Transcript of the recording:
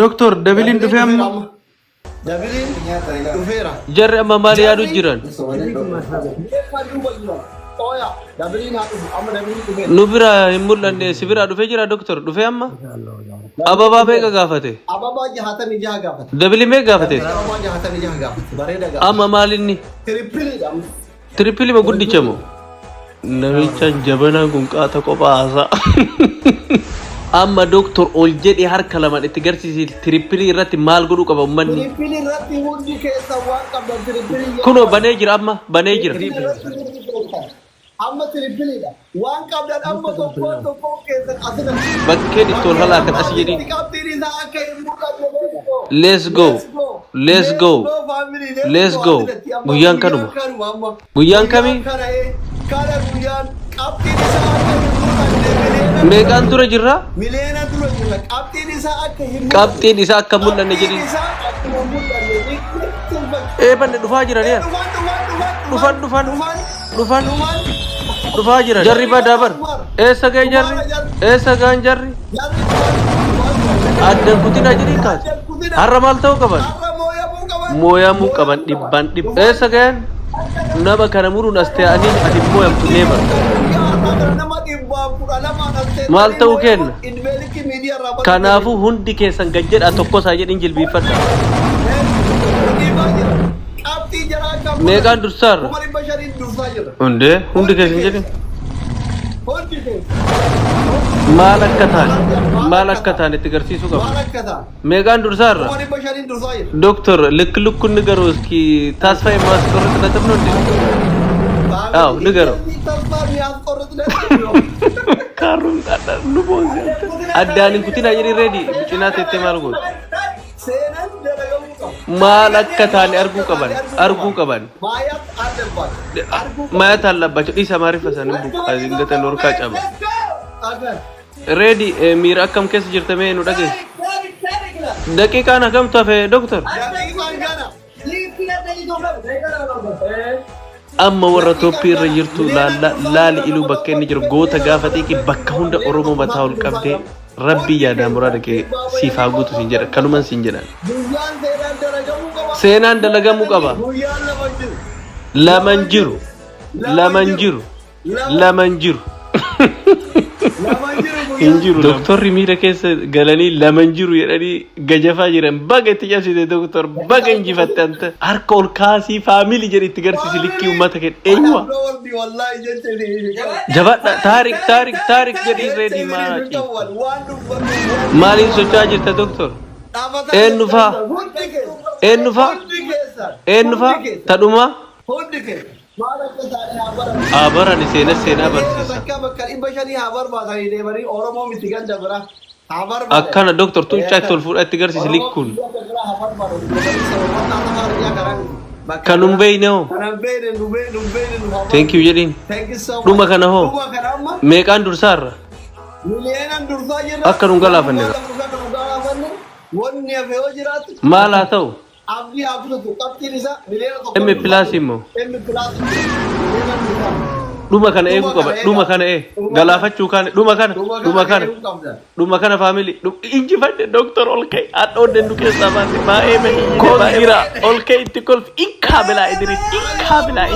دكتور دبلين دفهم دبلين دفيرة جر أما مالي أدو جيران نبرا همول أن سبرا دفجرا دكتور دفهم أبا بابا كافته أبا جهاتا نجاه قافت دبلي مي كافته أبا جهاتا نجاه قافت بريدة قافت أما ماليني تريبلي ما قد جمو نميشان جبنا كنكاتا قباسا أما دكتور أولجدي هر كلام إتجارسي تريبلي راتي مال قدو كبا مني تريبلي راتي هندي كيسا وان قبل تريبلي كنو بنيجر أما بنيجر أما تريبلي دا وان قبل أما تقول كيسا أصلا بكين تقول هلا كان أسيجي let's go let's go let's go بيان كانوا بيان كمي meeqaan ture jirra mileena ture jirra qabxiin isaa akka mul'anne jedhin banne dhufaa jiran yaa dhufaa jiran jarri badaa bar eessa ga'e jarri eessa ga'an jarri addan kutina jedhin kaas har'a maal ta'uu qaban mooyamuu qaban dhibban eessa ga'an nama kana muruun as ta'anii ati mooyamtu neema maal ta'uu kenna kanaafuu hundi keessan gajjedha tokko isaa jedhin jilbiifadha meeqaan dursaarra hundee hundi keessan jedhin maal akka taane itti garsiisuu qaba meeqaan dursaarra doktor ልክልኩን ንገረው እስኪ ታስፋ የማስቆርጥ ነጥብ ነው እንዴ አዎ ንገረው ካሩን ታዳ ንቦን አዳንን ኩቲና የሪ ሬዲ ጭናት የተማርጎ ማላከታን አርጉ ቀባን ማያት አለባቸው ዲሳ ማሪፈሰን ቡቅ አዝንገተ ኖርካ ጫማ ሬዲ ሚራ ከም ከስ ጅርተመ ነው ደገ ደቂቃ ና ከም ተፈ ዶክተር amma warra Itoophiyaa irra jirtu laali iluu bakka inni jiru goota gaafatee ki bakka hunda Oromoo mataa ol qabdee rabbi yaada muraada kee siif haa guutu siin jedha kanuman siin jedhan seenaan dalagamuu qaba laman jiru doktorri miira keessa galanii laman jiru jedhanii gajafaa jiran baga itti cabsite doktor baga injifatte anta harka ol kaasii faamilii jedhe itti garsiisi likkii uummata kenna eenyuwa jabaadha taarik jedhii reedii maaraaqii maaliin socho'aa jirta doktor eenyufaa tadhuma abarani seenaa barsiisa akkana doktor tuncaa tol fuudha itti garsiisi likkuun kanum beeyneo thank you jedhin dhuma kana hoo meeqaan dursaarra akka nun galaafanneera maal haa ta'u emme pilaas immoo dhuma kana eeguu qaba dhuma kana galaafachuu kaane dhuma kana faamilii injifadhe doktor ol ka'e haadha oddeen keessaa baate baay'ee mahii koos jira ol ka'e itti kolfi ikkaa bilaa idiriis ikkaa bilaa